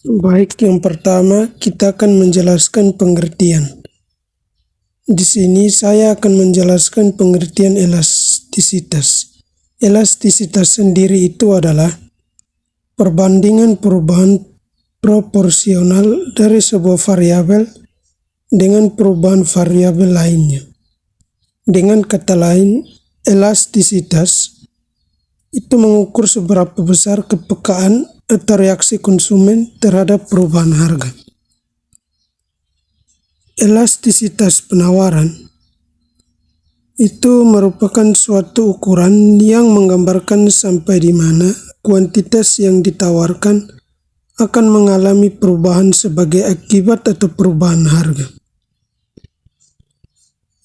Baik, yang pertama kita akan menjelaskan pengertian. Di sini saya akan menjelaskan pengertian elastisitas. Elastisitas sendiri itu adalah perbandingan perubahan proporsional dari sebuah variabel dengan perubahan variabel lainnya. Dengan kata lain, elastisitas itu mengukur seberapa besar kepekaan atau reaksi konsumen terhadap perubahan harga. Elastisitas penawaran itu merupakan suatu ukuran yang menggambarkan sampai di mana kuantitas yang ditawarkan akan mengalami perubahan sebagai akibat atau perubahan harga.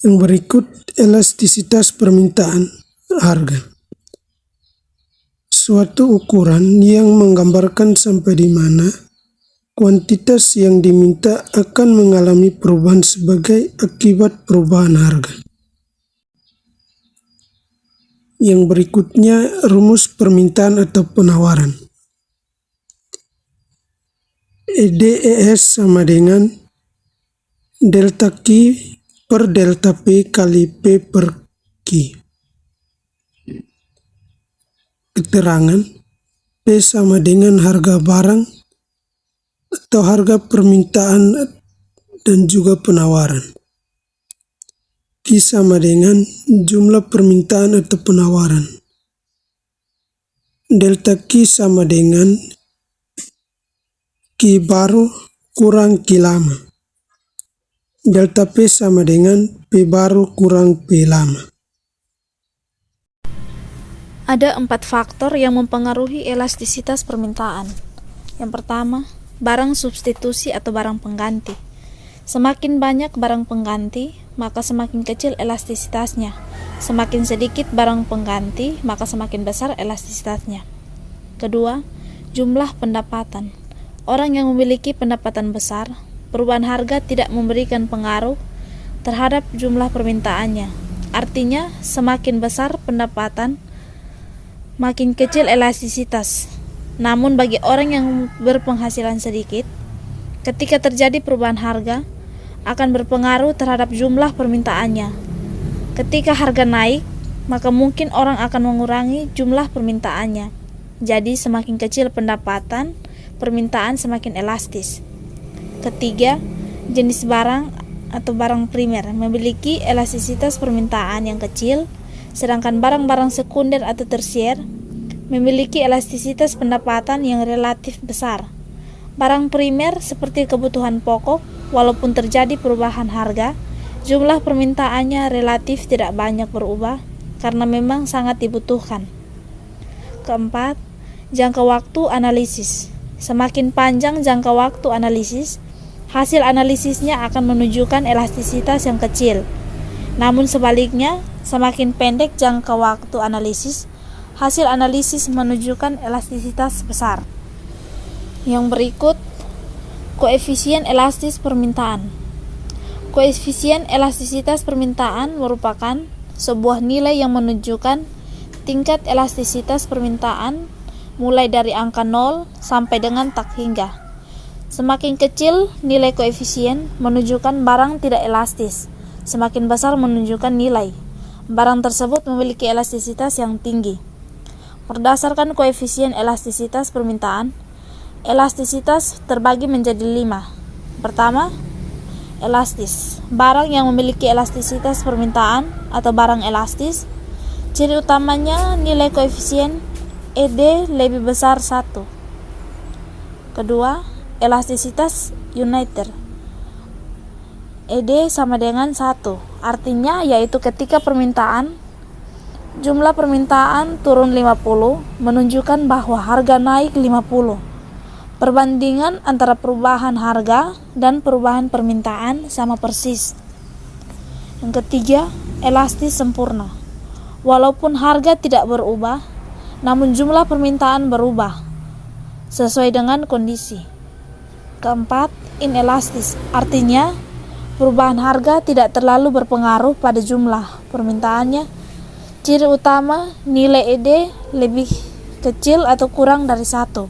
Yang berikut elastisitas permintaan harga. Suatu ukuran yang menggambarkan sampai di mana kuantitas yang diminta akan mengalami perubahan sebagai akibat perubahan harga. Yang berikutnya rumus permintaan atau penawaran. EDES sama dengan delta Q per delta P kali P per Q. Keterangan P sama dengan harga barang atau harga permintaan dan juga penawaran. Q sama dengan jumlah permintaan atau penawaran. Delta Q sama dengan Q baru kurang Q lama. Delta P sama dengan P baru kurang P lama. Ada 4 faktor yang mempengaruhi elastisitas permintaan. Yang pertama, barang substitusi atau barang pengganti. Semakin banyak barang pengganti, maka semakin kecil elastisitasnya. Semakin sedikit barang pengganti, maka semakin besar elastisitasnya. Kedua, jumlah pendapatan. Orang yang memiliki pendapatan besar, perubahan harga tidak memberikan pengaruh terhadap jumlah permintaannya. Artinya, semakin besar pendapatan, makin kecil elastisitas. Namun bagi orang yang berpenghasilan sedikit, ketika terjadi perubahan harga, akan berpengaruh terhadap jumlah permintaannya. Ketika harga naik, maka mungkin orang akan mengurangi jumlah permintaannya. Jadi semakin kecil pendapatan, permintaan semakin elastis. Ketiga, jenis barang atau barang primer memiliki elastisitas permintaan yang kecil, sedangkan barang-barang sekunder atau tersier memiliki elastisitas pendapatan yang relatif besar. Barang primer seperti kebutuhan pokok, walaupun terjadi perubahan harga, jumlah permintaannya relatif tidak banyak berubah karena memang sangat dibutuhkan. Keempat, jangka waktu analisis. Semakin panjang jangka waktu analisis, hasil analisisnya akan menunjukkan elastisitas yang kecil. Namun sebaliknya, semakin pendek jangka waktu analisis, hasil analisis menunjukkan elastisitas besar. Yang berikut, koefisien elastis permintaan. Koefisien elastisitas permintaan merupakan sebuah nilai yang menunjukkan tingkat elastisitas permintaan mulai dari angka 0 sampai dengan tak hingga. Semakin kecil nilai koefisien menunjukkan barang tidak elastis. Semakin besar menunjukkan nilai barang tersebut memiliki elastisitas yang tinggi. Berdasarkan koefisien elastisitas permintaan, elastisitas terbagi menjadi 5. Pertama, elastis. Barang yang memiliki elastisitas permintaan atau barang elastis, ciri utamanya nilai koefisien ED lebih besar 1. Kedua, elastisitas uniter. ED sama dengan 1, artinya yaitu ketika jumlah permintaan turun 50, menunjukkan bahwa harga naik 50. Perbandingan antara perubahan harga dan perubahan permintaan sama persis. Yang ketiga, elastis sempurna. Walaupun harga tidak berubah, namun jumlah permintaan berubah sesuai dengan kondisi. Keempat, inelastis, artinya perubahan harga tidak terlalu berpengaruh pada jumlah permintaannya. Ciri utama nilai ED lebih kecil atau kurang dari 1.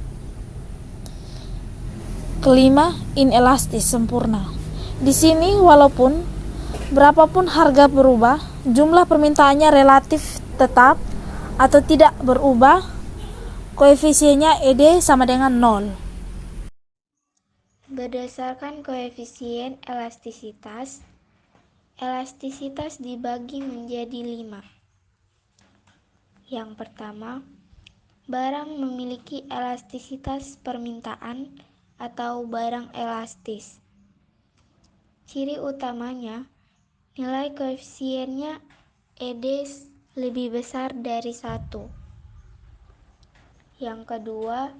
kelima, inelastis sempurna. Di sini walaupun berapapun harga berubah, jumlah permintaannya relatif tetap atau tidak berubah, koefisiennya ED sama dengan 0. Berdasarkan koefisien elastisitas, elastisitas dibagi menjadi 5. Yang pertama, barang memiliki elastisitas permintaan atau barang elastis. Ciri utamanya, nilai koefisiennya ED lebih besar dari 1. Yang kedua,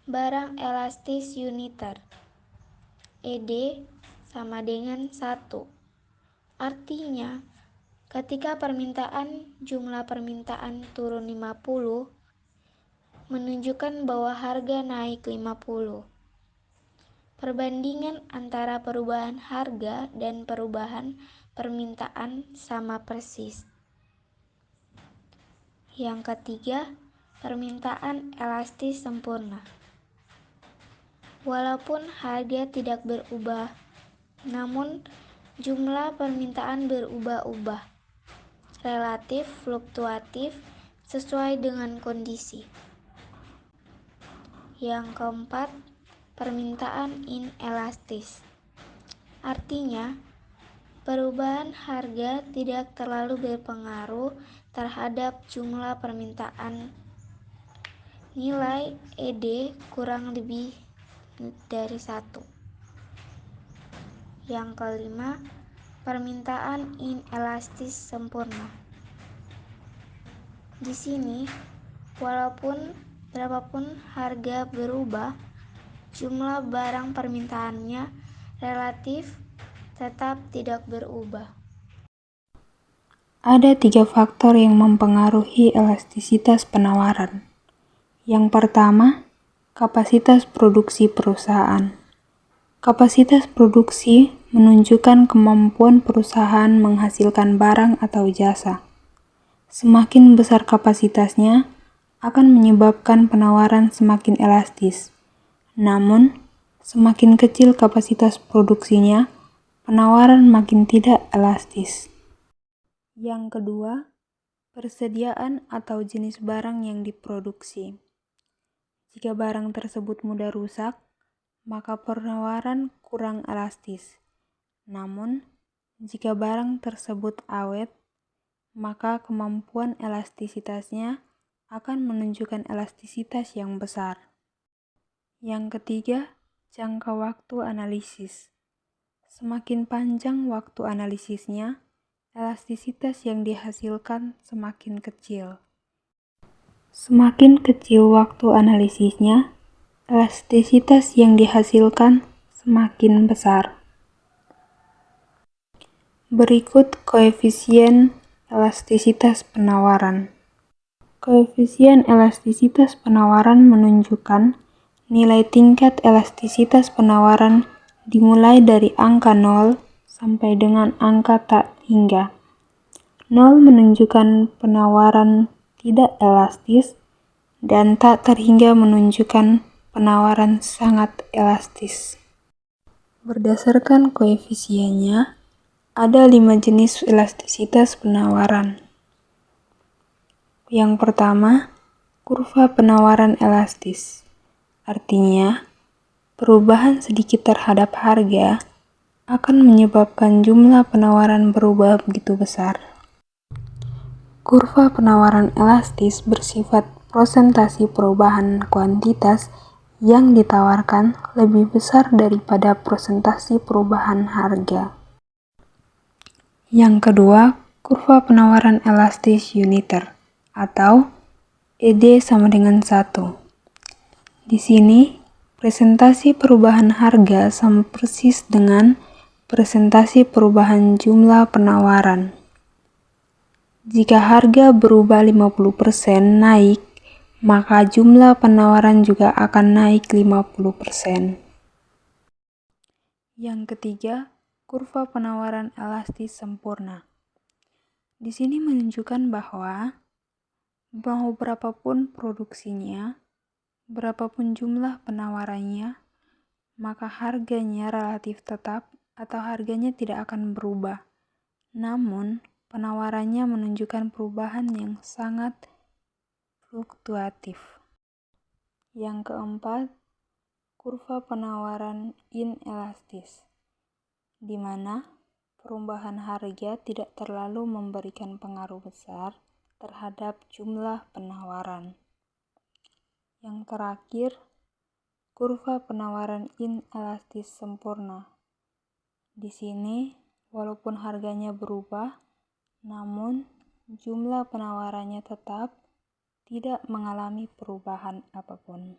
barang elastis uniter. ED sama dengan 1. Artinya, ketika jumlah permintaan turun 50, menunjukkan bahwa harga naik 50. Perbandingan antara perubahan harga dan perubahan permintaan sama persis. Yang ketiga, permintaan elastis sempurna. Walaupun harga tidak berubah, namun jumlah permintaan berubah-ubah, relatif fluktuatif sesuai dengan kondisi. Yang keempat, permintaan inelastis. Artinya, perubahan harga tidak terlalu berpengaruh terhadap jumlah permintaan. Nilai ED kurang lebih dari 1. Yang kelima, permintaan inelastis sempurna. Di sini, walaupun berapapun harga berubah, jumlah barang permintaannya relatif tetap tidak berubah. Ada 3 faktor yang mempengaruhi elastisitas penawaran. Yang pertama, kapasitas produksi perusahaan. Kapasitas produksi menunjukkan kemampuan perusahaan menghasilkan barang atau jasa. Semakin besar kapasitasnya, akan menyebabkan penawaran semakin elastis. Namun, semakin kecil kapasitas produksinya, penawaran makin tidak elastis. Yang kedua, persediaan atau jenis barang yang diproduksi. Jika barang tersebut mudah rusak, maka penawaran kurang elastis. Namun, jika barang tersebut awet, maka kemampuan elastisitasnya akan menunjukkan elastisitas yang besar. Yang ketiga, jangka waktu analisis. Semakin panjang waktu analisisnya, elastisitas yang dihasilkan semakin kecil. Semakin kecil waktu analisisnya, elastisitas yang dihasilkan semakin besar. Berikut koefisien elastisitas penawaran. Koefisien elastisitas penawaran menunjukkan nilai tingkat elastisitas penawaran dimulai dari angka 0 sampai dengan angka tak hingga. 0 menunjukkan penawaran tidak elastis dan tak terhingga menunjukkan penawaran sangat elastis. Berdasarkan koefisiennya, ada 5 jenis elastisitas penawaran. Yang pertama, kurva penawaran elastis. Artinya, perubahan sedikit terhadap harga akan menyebabkan jumlah penawaran berubah begitu besar. Kurva penawaran elastis bersifat prosentasi perubahan kuantitas yang ditawarkan lebih besar daripada prosentasi perubahan harga. Yang kedua, kurva penawaran elastis uniter atau ED sama dengan 1. Di sini, presentasi perubahan harga sama persis dengan presentasi perubahan jumlah penawaran. Jika harga berubah 50% naik, maka jumlah penawaran juga akan naik 50%. Yang ketiga, kurva penawaran elastis sempurna. Di sini menunjukkan bahwa mau berapapun produksinya, berapapun jumlah penawarannya, maka harganya relatif tetap atau harganya tidak akan berubah. Namun, penawarannya menunjukkan perubahan yang sangat fluktuatif. Yang keempat, kurva penawaran inelastis, di mana perubahan harga tidak terlalu memberikan pengaruh besar terhadap jumlah penawaran. Yang terakhir, kurva penawaran inelastis sempurna. Di sini, walaupun harganya berubah, namun jumlah penawarannya tetap tidak mengalami perubahan apapun.